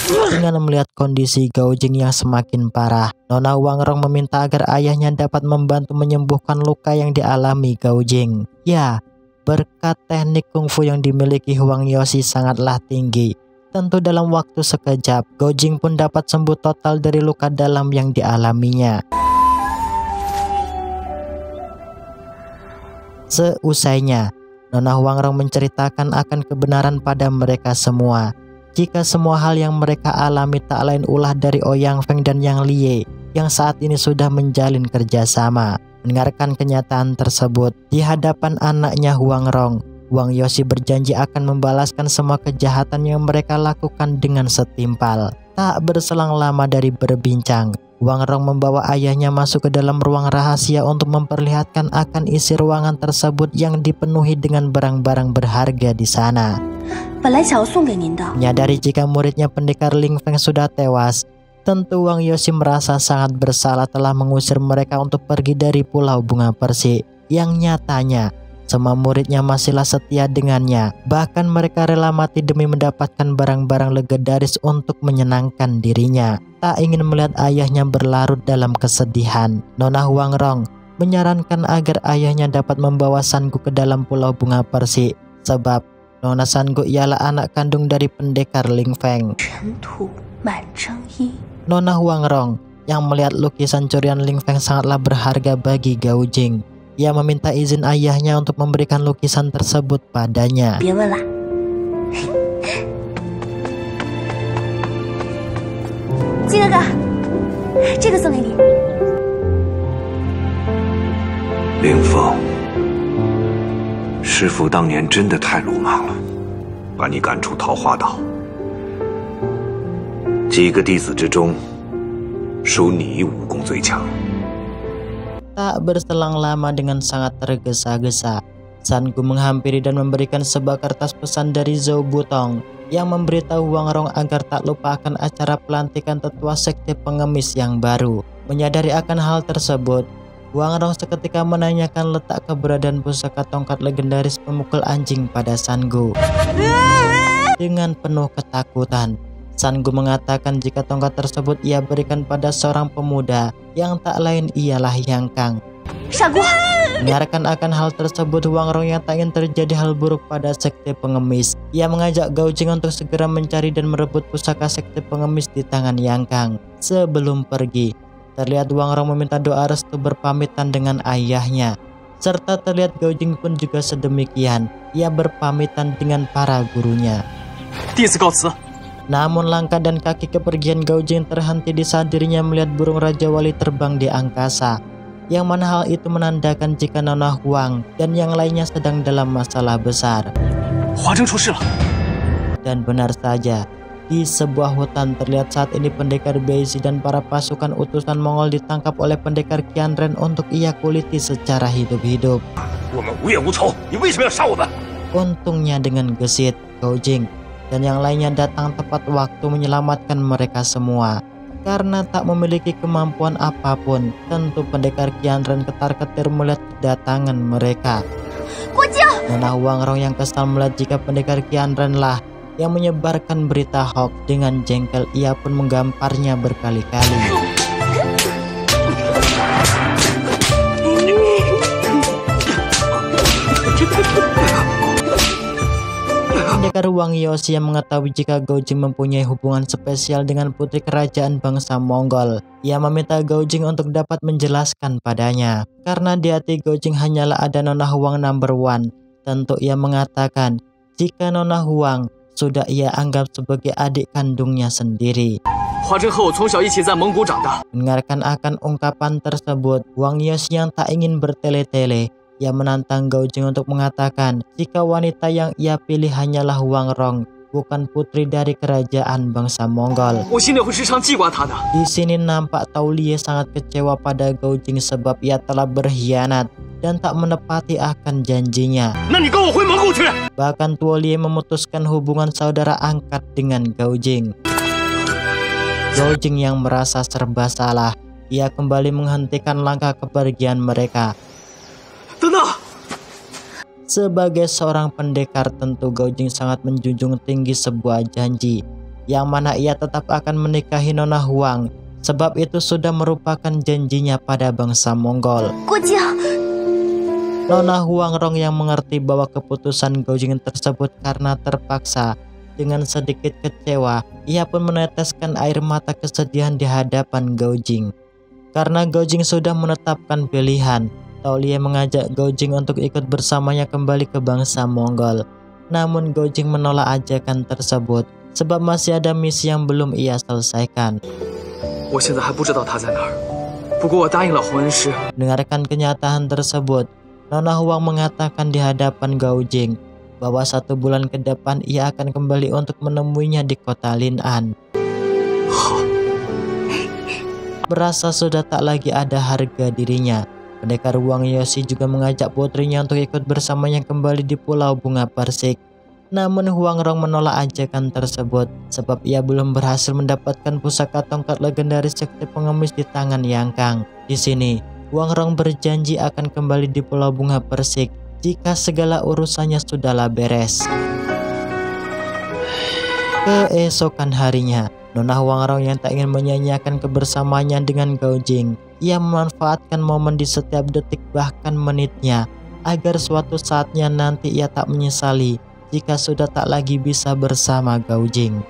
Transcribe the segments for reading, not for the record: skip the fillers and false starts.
Dengan melihat kondisi Gaojing yang semakin parah, Nona Huangrong meminta agar ayahnya dapat membantu menyembuhkan luka yang dialami Gaojing. Ya, berkat teknik kungfu yang dimiliki Huang Yoshi sangatlah tinggi. Tentu dalam waktu sekejap, Gaojing pun dapat sembuh total dari luka dalam yang dialaminya. Seusainya, Nona Huangrong menceritakan akan kebenaran pada mereka semua. Jika semua hal yang mereka alami tak lain ulah dari Ouyang Feng dan Yang Lie yang saat ini sudah menjalin kerjasama. Mendengarkan kenyataan tersebut di hadapan anaknya Huangrong, Huang Yoshi berjanji akan membalaskan semua kejahatan yang mereka lakukan dengan setimpal. Tak berselang lama dari berbincang, Huangrong membawa ayahnya masuk ke dalam ruang rahasia untuk memperlihatkan akan isi ruangan tersebut yang dipenuhi dengan barang-barang berharga di sana. Menyadari jika muridnya pendekar Ling Feng sudah tewas, tentu Huang Yoshi merasa sangat bersalah telah mengusir mereka untuk pergi dari Pulau Bunga Persik, yang nyatanya semua muridnya masihlah setia dengannya. Bahkan mereka rela mati demi mendapatkan barang-barang legendaris untuk menyenangkan dirinya. Tak ingin melihat ayahnya berlarut dalam kesedihan, Nona Huangrong menyarankan agar ayahnya dapat membawa Sangu ke dalam Pulau Bunga Persik, sebab Nona Sangu ialah anak kandung dari pendekar Ling Feng. Nona Huangrong yang melihat lukisan curian Ling Feng sangatlah berharga bagi Gaojing. Ia meminta izin ayahnya untuk memberikan lukisan tersebut padanya. Ling Feng，师父当年真的太鲁莽了，把你赶出桃花岛。几个弟子之中，属你武功最强。 Tak berselang lama dengan sangat tergesa-gesa, Sangu menghampiri dan memberikan sebuah kertas pesan dari Zhou Butong yang memberitahu Huangrong agar tak lupakan acara pelantikan tetua sekte pengemis yang baru. Menyadari akan hal tersebut, Huangrong seketika menanyakan letak keberadaan pusaka tongkat legendaris pemukul anjing pada Sangu. Dengan penuh ketakutan, Sangu mengatakan jika tongkat tersebut ia berikan pada seorang pemuda yang tak lain ialah Yang Kang. Mendengarkan akan hal tersebut, Huangrong yang tak ingin terjadi hal buruk pada sekte pengemis. Ia mengajak Gaojing untuk segera mencari dan merebut pusaka sekte pengemis di tangan Yang Kang. Sebelum pergi, terlihat Huangrong meminta doa restu berpamitan dengan ayahnya. Serta terlihat Gaojing pun juga sedemikian. Ia berpamitan dengan para gurunya. Namun langkah dan kaki kepergian Gaojing terhenti di saat dirinya melihat burung Raja Wali terbang di angkasa. Yang mana hal itu menandakan jika Nona Huang dan yang lainnya sedang dalam masalah besar. Dan benar saja, di sebuah hutan terlihat saat ini pendekar Beizi dan para pasukan utusan Mongol ditangkap oleh pendekar Qianren untuk ia kuliti secara hidup-hidup. Untungnya dengan gesit, Gaojing dan yang lainnya datang tepat waktu menyelamatkan mereka semua. Karena tak memiliki kemampuan apapun, tentu pendekar Qianren ketar-ketir melihat kedatangan mereka. Nona Huangrong yang kesal melihat jika pendekar Qianren lah yang menyebarkan berita hoax. Dengan jengkel ia pun menggamparnya berkali-kali. Pendekar Huang Yoshi yang mengetahui jika Gaojing mempunyai hubungan spesial dengan putri kerajaan bangsa Mongol. Ia meminta Gaojing untuk dapat menjelaskan padanya. Karena di hati Gaojing hanyalah ada Nona Huang number one. Tentu ia mengatakan jika Nona Huang sudah ia anggap sebagai adik kandungnya sendiri. Mendengarkan akan ungkapan tersebut, Huang Yoshi yang tak ingin bertele-tele, ia menantang Gaojing untuk mengatakan jika wanita yang ia pilih hanyalah Huangrong, bukan putri dari kerajaan bangsa Mongol. Di sini nampak Tao Lie sangat kecewa pada Gaojing sebab ia telah berkhianat dan tak menepati akan janjinya. Bahkan Tuo Lie memutuskan hubungan saudara angkat dengan Gaojing. Gaojing yang merasa serba salah, ia kembali menghentikan langkah kepergian mereka. Sebagai seorang pendekar, tentu Gao Jing sangat menjunjung tinggi sebuah janji, yang mana ia tetap akan menikahi Nona Huang, sebab itu sudah merupakan janjinya pada bangsa Mongol. Nona Huang Rong yang mengerti bahwa keputusan Gao Jing tersebut karena terpaksa, dengan sedikit kecewa, ia pun meneteskan air mata kesedihan di hadapan Gao Jing. Karena Gao Jing sudah menetapkan pilihan, Tao Liye mengajak Gao Jing untuk ikut bersamanya kembali ke bangsa Mongol. Namun Gao Jing menolak ajakan tersebut, sebab masih ada misi yang belum ia selesaikan. Dengarkan kenyataan tersebut, Nona Huang mengatakan di hadapan Gao Jing bahwa 1 bulan ke depan ia akan kembali untuk menemuinya di kota Lin'an. Berasa sudah tak lagi ada harga dirinya, pendekar Wang Yoshi juga mengajak putrinya untuk ikut bersamanya kembali di Pulau Bunga Persik. Namun Huang Rong menolak ajakan tersebut, sebab ia belum berhasil mendapatkan pusaka tongkat legendaris sekte pengemis di tangan Yang Kang. Di sini, Huang Rong berjanji akan kembali di Pulau Bunga Persik jika segala urusannya sudahlah beres. Keesokan harinya, Nona Huang Rong yang tak ingin menyanyiakan kebersamaannya dengan Gao Jing, ia memanfaatkan momen di setiap detik bahkan menitnya, agar suatu saatnya nanti ia tak menyesali jika sudah tak lagi bisa bersama Gao Jing.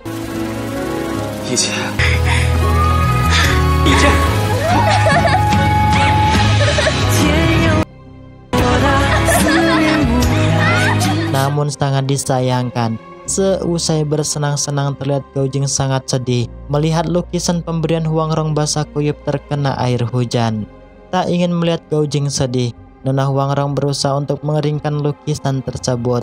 Namun sangat disayangkan, seusai bersenang-senang terlihat Gao Jing sangat sedih melihat lukisan pemberian Huang Rong basah kuyup terkena air hujan. Tak ingin melihat Gao Jing sedih, Nona Huang Rong berusaha untuk mengeringkan lukisan tersebut.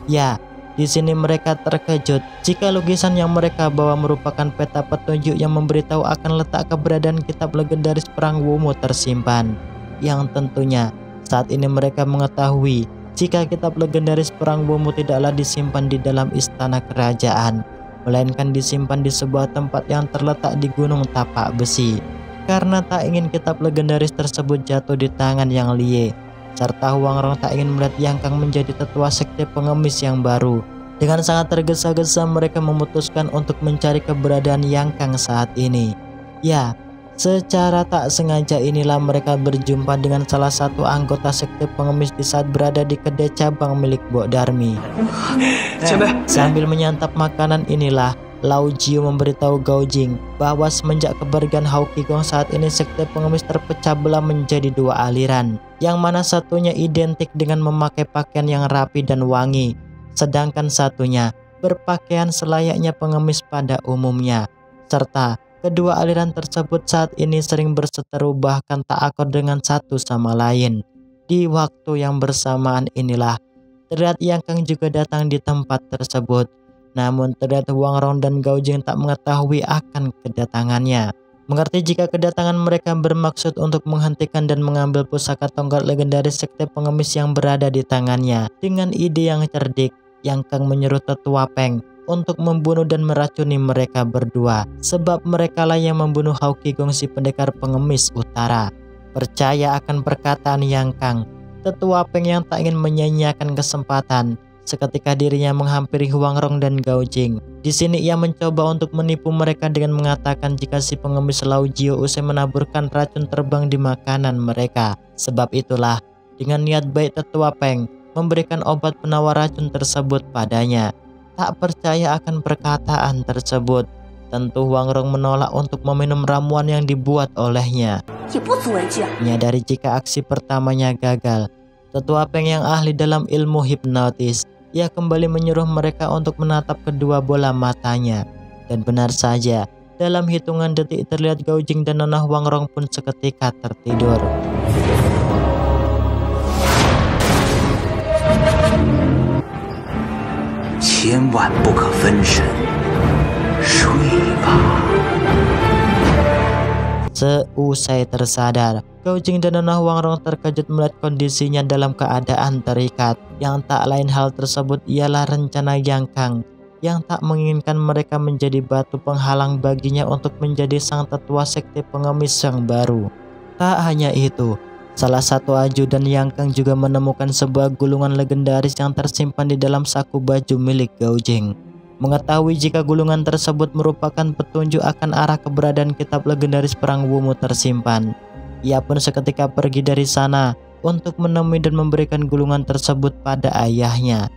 Ya, di sini mereka terkejut jika lukisan yang mereka bawa merupakan peta petunjuk yang memberitahu akan letak keberadaan kitab legendaris perang Wumu tersimpan. Yang tentunya saat ini mereka mengetahui jika kitab legendaris perang Wumu tidaklah disimpan di dalam istana kerajaan, melainkan disimpan di sebuah tempat yang terletak di Gunung Tapak Besi. Karena tak ingin kitab legendaris tersebut jatuh di tangan Yang Liye, serta Huang Rong tak ingin melihat Yang Kang menjadi tetua sekte pengemis yang baru. Dengan sangat tergesa-gesa mereka memutuskan untuk mencari keberadaan Yang Kang saat ini. Ya, secara tak sengaja inilah mereka berjumpa dengan salah satu anggota sekte pengemis di saat berada di kedai cabang milik Bok Darmi. Sambil menyantap makanan inilah, Lao Jiu memberitahu Gao Jing bahwa semenjak kepergian Hao Qigong saat ini sekte pengemis terpecah belah menjadi 2 aliran, yang mana satunya identik dengan memakai pakaian yang rapi dan wangi, sedangkan satunya berpakaian selayaknya pengemis pada umumnya, serta kedua aliran tersebut saat ini sering berseteru bahkan tak akur dengan satu sama lain. Di waktu yang bersamaan inilah terlihat Yang Kang juga datang di tempat tersebut. Namun terlihat Huang Rong dan Gao Jing tak mengetahui akan kedatangannya. Mengerti jika kedatangan mereka bermaksud untuk menghentikan dan mengambil pusaka tongkat legendaris sekte pengemis yang berada di tangannya. Dengan ide yang cerdik, Yang Kang menyuruh Tetua Peng untuk membunuh dan meracuni mereka berdua, sebab merekalah yang membunuh Hao Qigong si pendekar pengemis utara. Percaya akan perkataan Yang Kang, Tetua Peng yang tak ingin menyanyiakan kesempatan, seketika dirinya menghampiri Huang Rong dan Gao Jing. Di sini ia mencoba untuk menipu mereka dengan mengatakan jika si pengemis Lao Jiu usai menaburkan racun terbang di makanan mereka. Sebab itulah, dengan niat baik Tetua Peng memberikan obat penawar racun tersebut padanya. Tak percaya akan perkataan tersebut, tentu Huang Rong menolak untuk meminum ramuan yang dibuat olehnya. Menyadari jika aksi pertamanya gagal, Tetua Peng yang ahli dalam ilmu hipnotis, ia kembali menyuruh mereka untuk menatap kedua bola matanya. Dan benar saja, dalam hitungan detik terlihat Gao Jing dan Nona Huang Rong pun seketika tertidur. Seusai tersadar, Gao Jing dan Nona Huang Rong terkejut melihat kondisinya dalam keadaan terikat. Yang tak lain hal tersebut ialah rencana Yang Kang yang tak menginginkan mereka menjadi batu penghalang baginya untuk menjadi sang tetua sekte pengemis yang baru. Tak hanya itu, Salah satu ajudan Yang Kang juga menemukan sebuah gulungan legendaris yang tersimpan di dalam saku baju milik Gao Jing. Mengetahui jika gulungan tersebut merupakan petunjuk akan arah keberadaan kitab legendaris perang Wumu tersimpan, ia pun seketika pergi dari sana untuk menemui dan memberikan gulungan tersebut pada ayahnya.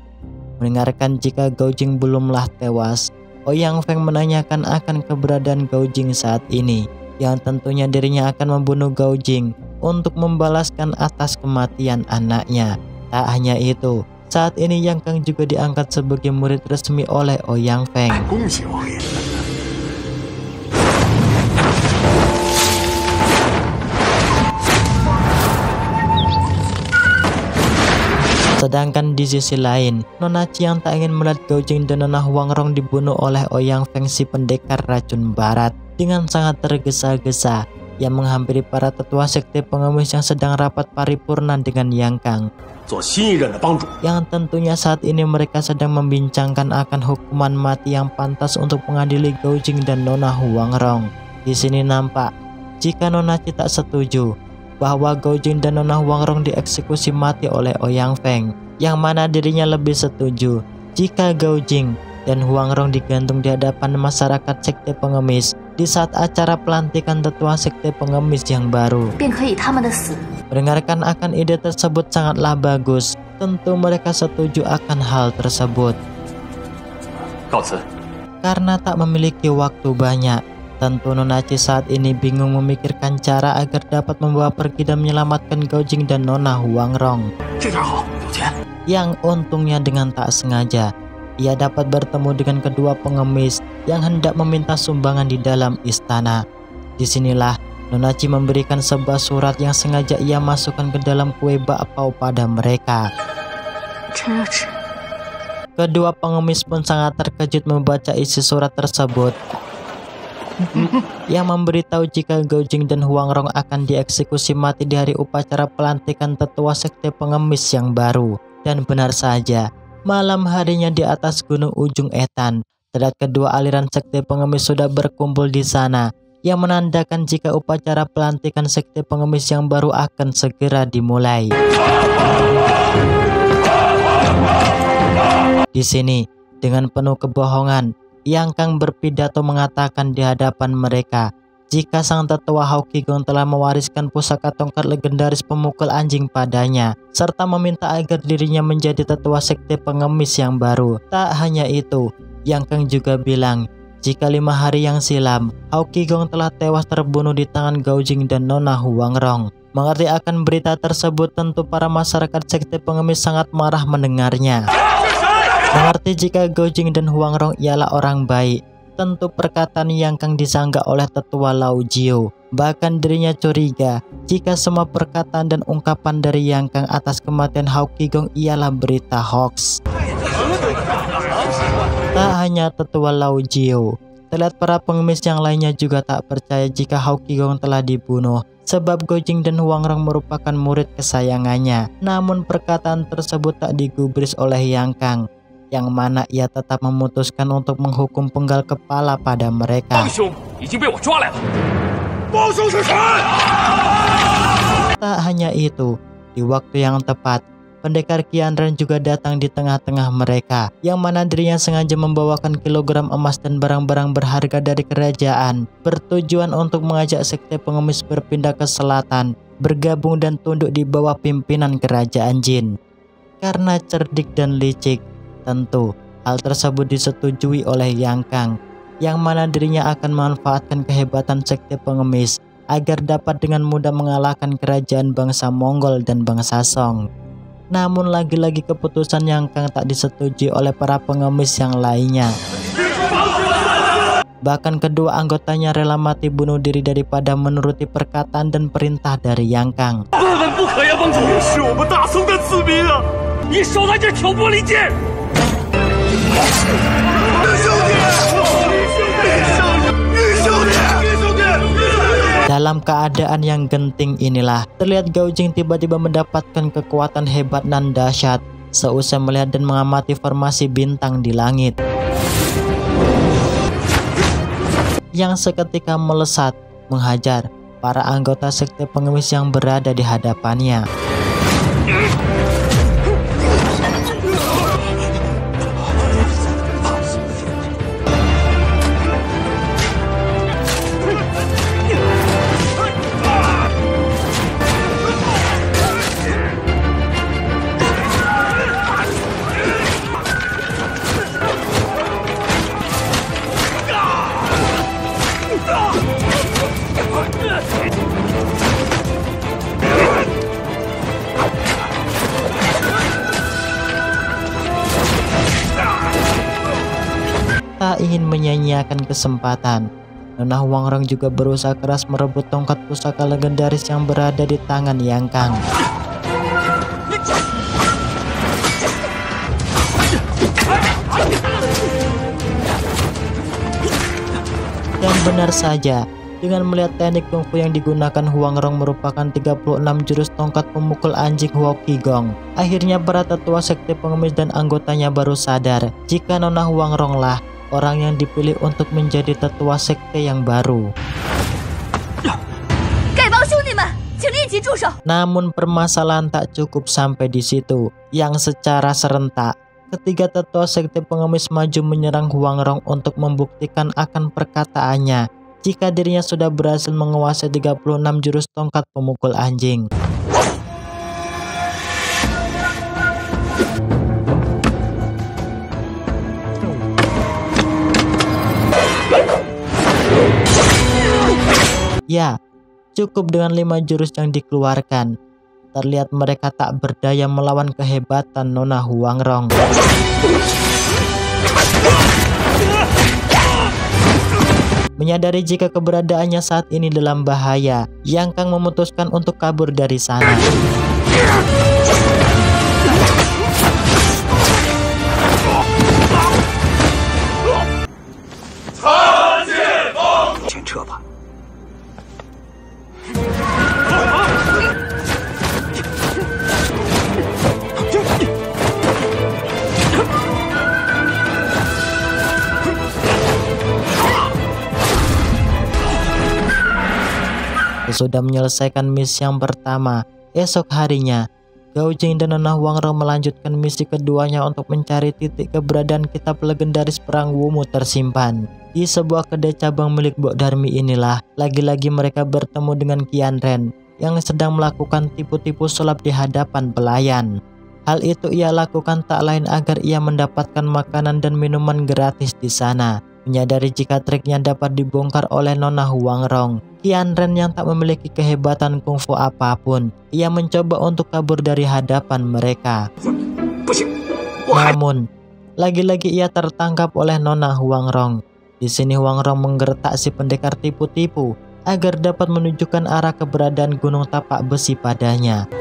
Mendengarkan jika Gao Jing belumlah tewas, Ouyang Feng menanyakan akan keberadaan Gao Jing saat ini, yang tentunya dirinya akan membunuh Gao Jing untuk membalaskan atas kematian anaknya. Tak hanya itu, saat ini Yang Kang juga diangkat sebagai murid resmi oleh Ouyang Feng. Sedangkan di sisi lain, Nona Qi yang tak ingin melihat Gao Jing dan Nona Huangrong dibunuh oleh Ouyang Feng si pendekar racun barat, dengan sangat tergesa-gesa yang menghampiri para tetua sekte pengemis yang sedang rapat paripurna dengan Yang Kang, yang tentunya saat ini mereka sedang membincangkan akan hukuman mati yang pantas untuk mengadili Gao Jing dan Nona Huangrong. Di sini nampak jika Nona Qi tak setuju bahwa Gao Jing dan Nona Huangrong dieksekusi mati oleh Ouyang Feng, yang mana dirinya lebih setuju jika Gao Jing dan Huangrong digantung di hadapan masyarakat sekte pengemis di saat acara pelantikan tetua sekte pengemis yang baru. Mendengarkan akan ide tersebut sangatlah bagus, tentu mereka setuju akan hal tersebut. Karena tak memiliki waktu banyak, tentu Nona Qi saat ini bingung memikirkan cara agar dapat membawa pergi dan menyelamatkan Gao Jing dan Nona Huangrong. Yang untungnya dengan tak sengaja, ia dapat bertemu dengan kedua pengemis yang hendak meminta sumbangan di dalam istana. Disinilah Nona Qi memberikan sebuah surat yang sengaja ia masukkan ke dalam kue bakpao pada mereka. Kedua pengemis pun sangat terkejut membaca isi surat tersebut, yang memberitahu jika Gao Jing dan Huangrong akan dieksekusi mati di hari upacara pelantikan tetua sekte pengemis yang baru. Dan benar saja, malam harinya di atas gunung ujung Etan, terlihat kedua aliran sekte pengemis sudah berkumpul di sana, yang menandakan jika upacara pelantikan sekte pengemis yang baru akan segera dimulai. Di sini, dengan penuh kebohongan, Yang Kang berpidato mengatakan di hadapan mereka jika sang tetua Hao Qigong telah mewariskan pusaka tongkat legendaris pemukul anjing padanya, serta meminta agar dirinya menjadi tetua sekte pengemis yang baru. Tak hanya itu, Yang Kang juga bilang jika 5 hari yang silam Hao Qigong telah tewas terbunuh di tangan Gao Jing dan Nona Huangrong. Mengerti akan berita tersebut, tentu para masyarakat sekte pengemis sangat marah mendengarnya. Mengerti jika Gao Jing dan Huangrong ialah orang baik, tentu perkataan Yang Kang disangka oleh tetua Lao Jiu. Bahkan dirinya curiga jika semua perkataan dan ungkapan dari Yang Kang atas kematian Hao Qigong ialah berita hoax. Tak hanya tetua Lao Jiu, terlihat para pengemis yang lainnya juga tak percaya jika Hao Qigong telah dibunuh, sebab Gao Jing dan Huangrong merupakan murid kesayangannya. Namun perkataan tersebut tak digubris oleh Yang Kang, yang mana ia tetap memutuskan untuk menghukum penggal kepala pada mereka. Tak hanya itu, di waktu yang tepat, pendekar Qianren juga datang di tengah-tengah mereka, yang mana dirinya sengaja membawakan kilogram emas dan barang-barang berharga dari kerajaan, bertujuan untuk mengajak sekte pengemis berpindah ke selatan, bergabung dan tunduk di bawah pimpinan kerajaan Jin. Karena cerdik dan licik, tentu hal tersebut disetujui oleh Yang Kang, yang mana dirinya akan memanfaatkan kehebatan sekte pengemis agar dapat dengan mudah mengalahkan kerajaan bangsa Mongol dan bangsa Song. Namun lagi-lagi keputusan Yang Kang tak disetujui oleh para pengemis yang lainnya. Bahkan kedua anggotanya rela mati bunuh diri daripada menuruti perkataan dan perintah dari Yang Kang. Dalam keadaan yang genting inilah, terlihat Gao Jing tiba-tiba mendapatkan kekuatan hebat dan dahsyat seusai melihat dan mengamati formasi bintang di langit, yang seketika melesat, menghajar, para anggota sekte pengemis yang berada di hadapannya. Tak ingin menyia-nyiakan kesempatan, Nona Huangrong juga berusaha keras merebut tongkat pusaka legendaris yang berada di tangan Yang Kang. Dan benar saja, dengan melihat teknik kungfu yang digunakan Huangrong merupakan 36 jurus tongkat pemukul anjing Huo Qigong. Akhirnya para tetua sekte pengemis dan anggotanya baru sadar jika Nona Huangrong lah orang yang dipilih untuk menjadi tetua sekte yang baru. Namun permasalahan tak cukup sampai di situ, yang secara serentak ketiga tetua sekte pengemis maju menyerang Huangrong untuk membuktikan akan perkataannya jika dirinya sudah berhasil menguasai 36 jurus tongkat pemukul anjing. Ya, cukup dengan 5 jurus yang dikeluarkan. Terlihat mereka tak berdaya melawan kehebatan Nona Huangrong. Menyadari jika keberadaannya saat ini dalam bahaya, Yang Kang memutuskan untuk kabur dari sana. Sesudah menyelesaikan misi yang pertama, esok harinya Gao Jing dan Nona Huangrong melanjutkan misi keduanya untuk mencari titik keberadaan kitab legendaris perang Wumu tersimpan. Di sebuah kedai cabang milik Bok Darmi inilah lagi-lagi mereka bertemu dengan Qian Ren yang sedang melakukan tipu-tipu sulap di hadapan pelayan. Hal itu ia lakukan tak lain agar ia mendapatkan makanan dan minuman gratis di sana. Menyadari jika triknya dapat dibongkar oleh Nona Huangrong, Qian Ren yang tak memiliki kehebatan kungfu apapun, ia mencoba untuk kabur dari hadapan mereka. Namun, lagi-lagi ia tertangkap oleh Nona Huangrong. Di sini Huangrong menggertak si pendekar tipu-tipu agar dapat menunjukkan arah keberadaan gunung tapak besi padanya.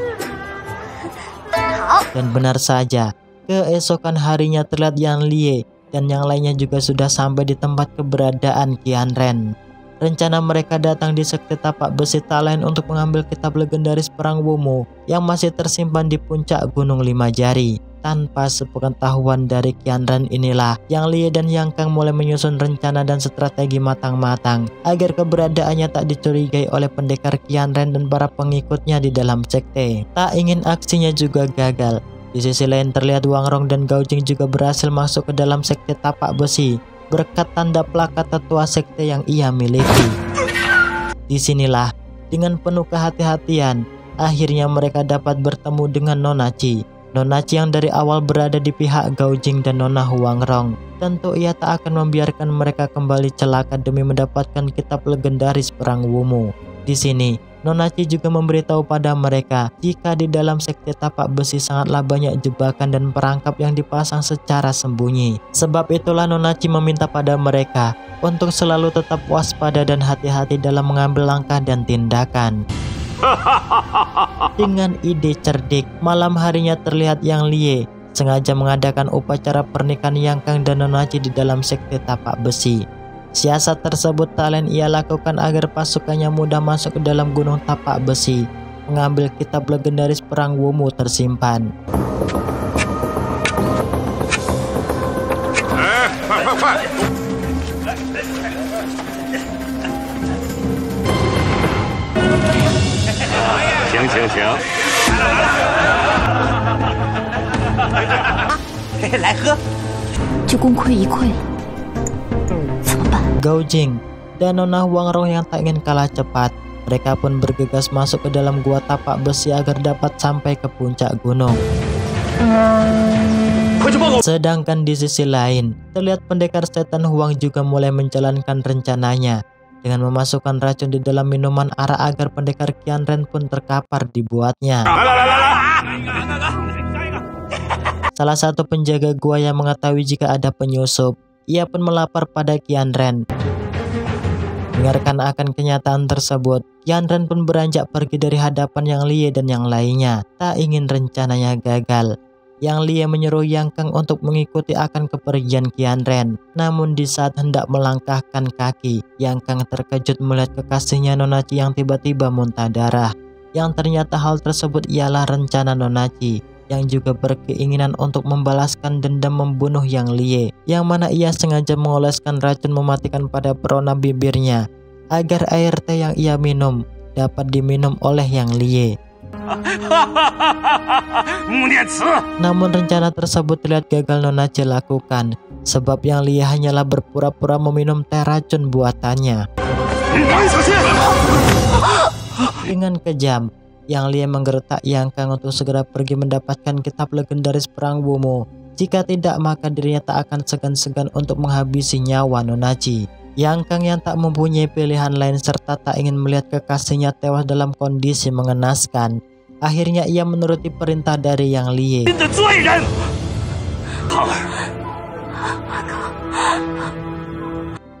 Dan benar saja, keesokan harinya terlihat Yan Lie dan yang lainnya juga sudah sampai di tempat keberadaan Qian Ren. Rencana mereka datang di sekte tapak besi tak lain untuk mengambil kitab legendaris perang Wumu yang masih tersimpan di puncak gunung 5 jari. Tanpa sepengetahuan dari Qian Ren inilah Yang Lie dan Yang Kang mulai menyusun rencana dan strategi matang-matang agar keberadaannya tak dicurigai oleh pendekar Qian Ren dan para pengikutnya di dalam sekte. Tak ingin aksinya juga gagal. Di sisi lain terlihat Huangrong dan Gao Jing juga berhasil masuk ke dalam sekte tapak besi berkat tanda plakat tetua sekte yang ia miliki. Disinilah dengan penuh kehati-hatian akhirnya mereka dapat bertemu dengan Nona Qi. Nona Qi yang dari awal berada di pihak Gao Jing dan Nona Huangrong. Tentu ia tak akan membiarkan mereka kembali celaka demi mendapatkan kitab legendaris perang Wumu. Di sini Nona Qi juga memberitahu pada mereka jika di dalam sekte tapak besi sangatlah banyak jebakan dan perangkap yang dipasang secara sembunyi. Sebab itulah Nona Qi meminta pada mereka untuk selalu tetap waspada dan hati-hati dalam mengambil langkah dan tindakan. Dengan ide cerdik, malam harinya terlihat Yang Lie sengaja mengadakan upacara pernikahan Yang Kang dan Nona Qi di dalam sekte tapak besi. Siasat tersebut tak lain ia lakukan agar pasukannya mudah masuk ke dalam gunung tapak besi, mengambil kitab legendaris perang Wumu tersimpan. 来喝。就功亏一篑了，怎么办？ Gao Jing dan Nona Huang Rong yang tak ingin kalah cepat, mereka pun bergegas masuk ke dalam gua tapak besi agar dapat sampai ke puncak gunung. Sedangkan di sisi lain, terlihat pendekar setan Huang juga mulai menjalankan rencananya dengan memasukkan racun di dalam minuman arak agar pendekar Qianren pun terkapar dibuatnya. Salah satu penjaga gua yang mengetahui jika ada penyusup, ia pun melapor pada Qianren. Dengarkan akan kenyataan tersebut, Qianren pun beranjak pergi dari hadapan Yang Lie dan yang lainnya. Tak ingin rencananya gagal, Yang Lie menyuruh Yang Kang untuk mengikuti akan kepergian Qianren. Namun di saat hendak melangkahkan kaki, Yang Kang terkejut melihat kekasihnya Nona Qi yang tiba-tiba muntah darah. Yang ternyata hal tersebut ialah rencana Nona Qi, yang juga berkeinginan untuk membalaskan dendam membunuh Yang Lie, yang mana ia sengaja mengoleskan racun mematikan pada perona bibirnya agar air teh yang ia minum dapat diminum oleh Yang Lie. Namun rencana tersebut terlihat gagal Nona Qi lakukan, sebab Yang Lie hanyalah berpura-pura meminum teh racun buatannya. Dengan kejam, Yang Lie menggertak Yang Kang untuk segera pergi mendapatkan kitab legendaris perang Wumu. Jika tidak, maka dirinya tak akan segan-segan untuk menghabisi nyawa Nona Qi. Yang Kang yang tak mempunyai pilihan lain serta tak ingin melihat kekasihnya tewas dalam kondisi mengenaskan, akhirnya ia menuruti perintah dari Yang Lie.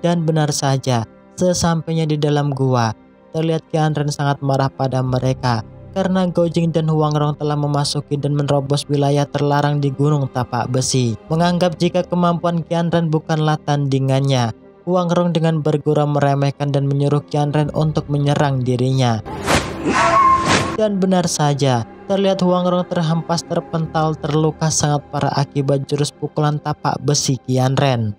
Dan benar saja, sesampainya di dalam gua, terlihat Qianren sangat marah pada mereka karena Gao Jing dan Huang Rong telah memasuki dan menerobos wilayah terlarang di Gunung Tapak Besi. Menganggap jika kemampuan Qianren bukanlah tandingannya, Huang Rong dengan bergurau meremehkan dan menyuruh Qianren untuk menyerang dirinya. Dan benar saja, terlihat Huang Rong terhempas, terpental, terluka sangat parah akibat jurus pukulan tapak besi Qianren.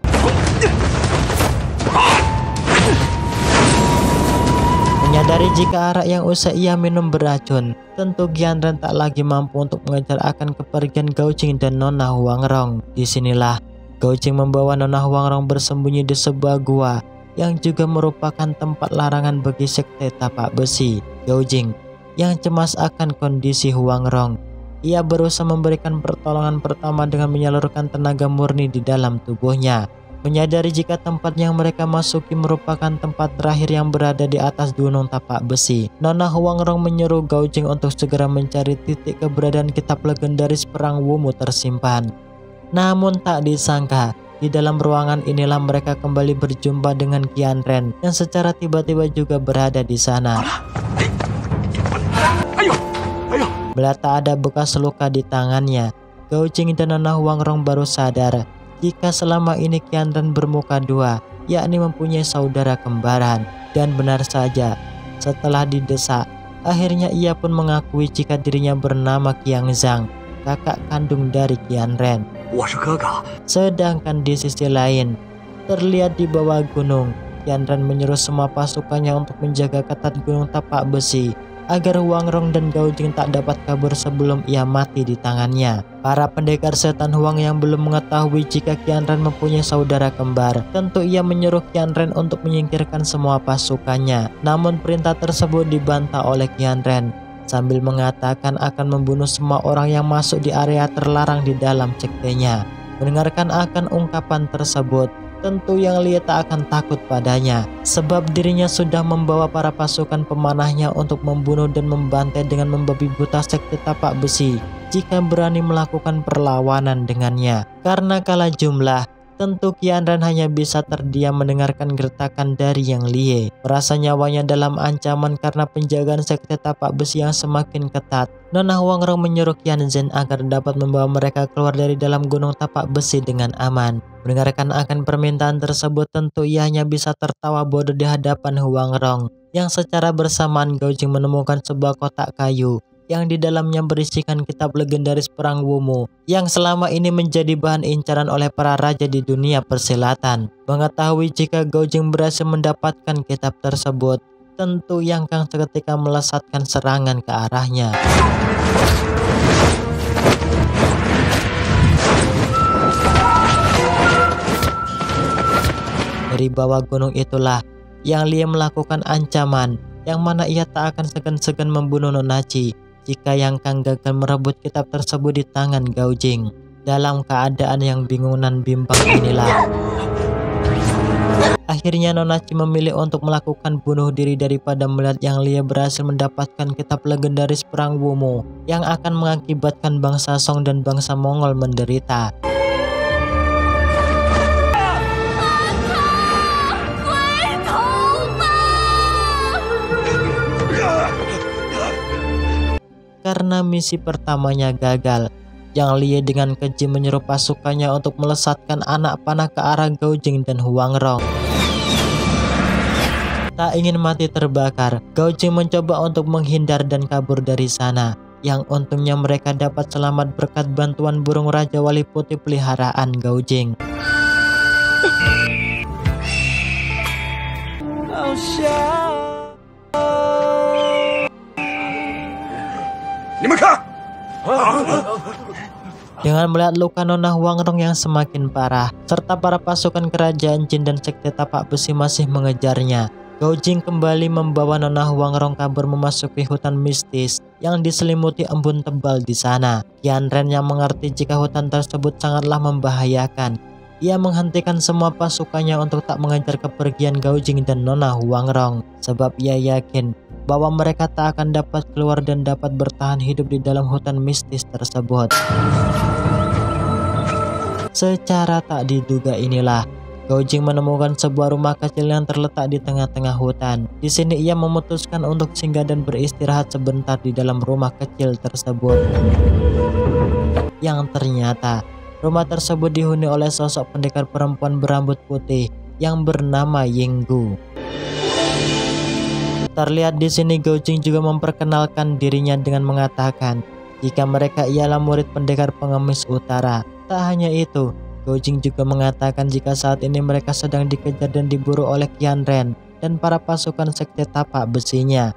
Menyadari jika arak yang usai ia minum beracun, tentu Qianren tak lagi mampu untuk mengejar akan kepergian Gao Jing dan Nona Huang Rong. Disinilah Gao Jing membawa Nona Huang Rong bersembunyi di sebuah gua yang juga merupakan tempat larangan bagi sekte tapak besi. Gao Jing yang cemas akan kondisi Huang Rong, ia berusaha memberikan pertolongan pertama dengan menyalurkan tenaga murni di dalam tubuhnya. Menyadari jika tempat yang mereka masuki merupakan tempat terakhir yang berada di atas gunung tapak besi, Nona Huang Rong menyuruh Gao Jing untuk segera mencari titik keberadaan kitab legendaris perang Wumu tersimpan. Namun tak disangka, di dalam ruangan inilah mereka kembali berjumpa dengan Qianren yang secara tiba-tiba juga berada di sana. Melihat tak ada bekas luka di tangannya, Gao Jing dan Nona Huang Rong baru sadar jika selama ini Qianren bermuka dua, yakni mempunyai saudara kembaran. Dan benar saja, setelah didesak, akhirnya ia pun mengakui jika dirinya bernama Qiang Zhang, kakak kandung dari Qianren. Sedangkan di sisi lain, terlihat di bawah gunung, Qianren menyuruh semua pasukannya untuk menjaga ketat gunung tapak besi agar Huang Rong dan Gao Jing tak dapat kabur sebelum ia mati di tangannya. Para pendekar setan Huang yang belum mengetahui jika Qianren mempunyai saudara kembar, tentu ia menyuruh Qianren untuk menyingkirkan semua pasukannya. Namun perintah tersebut dibantah oleh Qianren sambil mengatakan akan membunuh semua orang yang masuk di area terlarang di dalam sektenya. Mendengarkan akan ungkapan tersebut, tentu Yang Lie tak akan takut padanya, sebab dirinya sudah membawa para pasukan pemanahnya untuk membunuh dan membantai dengan membabi buta sekte tapak besi jika berani melakukan perlawanan dengannya. Karena kalah jumlah, tentu Qianren hanya bisa terdiam mendengarkan gertakan dari Yang Lie. Merasa nyawanya dalam ancaman karena penjagaan sekte tapak besi yang semakin ketat, Nona Huang Rong menyuruh Qianzhen agar dapat membawa mereka keluar dari dalam gunung tapak besi dengan aman. Mendengarkan akan permintaan tersebut, tentu ia hanya bisa tertawa bodoh di hadapan Huang Rong, yang secara bersamaan Gao Jing menemukan sebuah kotak kayu yang di dalamnya berisikan kitab legendaris perang Wumu yang selama ini menjadi bahan incaran oleh para raja di dunia persilatan. Mengetahui jika Gao Jing berhasil mendapatkan kitab tersebut, Tentu Yang Kang seketika melesatkan serangan ke arahnya. Dari bawah gunung itulah Yang Lie melakukan ancaman, yang mana ia tak akan segan-segan membunuh Nonachi jika Yang Kang gagal merebut kitab tersebut di tangan Gao Jing. Dalam keadaan yang bingung dan bimbang inilah akhirnya Nonachi memilih untuk melakukan bunuh diri daripada melihat Yang Lie berhasil mendapatkan kitab legendaris perang Wumu yang akan mengakibatkan bangsa Song dan bangsa Mongol menderita. Karena misi pertamanya gagal, Yang Lie dengan keji menyuruh pasukannya untuk melesatkan anak panah ke arah Gao Jing dan Huang Rong. Tak ingin mati terbakar, Gao Jing mencoba untuk menghindar dan kabur dari sana. Yang untungnya mereka dapat selamat berkat bantuan burung Raja Wali Putih peliharaan Gao Jing. Dengan melihat luka Nona Huang Rong yang semakin parah, serta para pasukan kerajaan Jin dan sekte tapak besi masih mengejarnya, Gao Jing kembali membawa Nona Huang Rong kabur memasuki hutan mistis yang diselimuti embun tebal di sana. Qian Ren yang mengerti jika hutan tersebut sangatlah membahayakan, ia menghentikan semua pasukannya untuk tak mengejar kepergian Gao Jing dan Nona Huang Rong, sebab ia yakin bahwa mereka tak akan dapat keluar dan dapat bertahan hidup di dalam hutan mistis tersebut. Secara tak diduga inilah Gao Jing menemukan sebuah rumah kecil yang terletak di tengah-tengah hutan. Di sini ia memutuskan untuk singgah dan beristirahat sebentar di dalam rumah kecil tersebut. Yang ternyata rumah tersebut dihuni oleh sosok pendekar perempuan berambut putih yang bernama Yinggu. Terlihat di sini Gao Jing juga memperkenalkan dirinya dengan mengatakan jika mereka ialah murid pendekar pengemis utara. Tak hanya itu, Gao Jing juga mengatakan jika saat ini mereka sedang dikejar dan diburu oleh Qian Ren dan para pasukan sekte tapak besinya.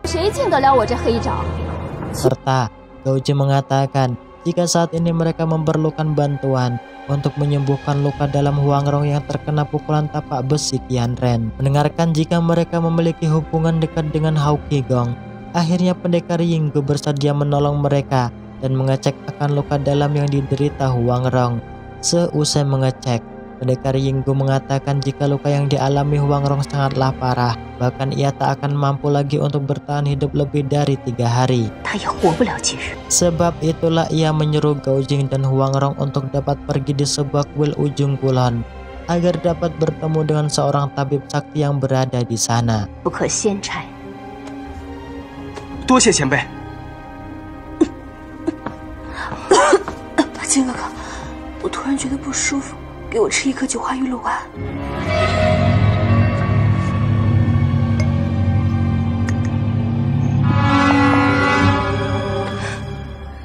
Serta Gao Jing mengatakan jika saat ini mereka memerlukan bantuan untuk menyembuhkan luka dalam Huang Rong yang terkena pukulan tapak besi Qian Ren. Mendengarkan jika mereka memiliki hubungan dekat dengan Hao Qigong, akhirnya pendekar Yinggu bersedia menolong mereka dan mengecek akan luka dalam yang diderita Huang Rong. Seusai mengecek, pendekar Yinggu mengatakan jika luka yang dialami Huang Rong sangatlah parah, bahkan ia tak akan mampu lagi untuk bertahan hidup lebih dari 3 hari. Sebab itulah ia menyuruh Gao Jing dan Huang Rong untuk dapat pergi di sebuah kuil ujung kulon agar dapat bertemu dengan seorang tabib sakti yang berada di sana.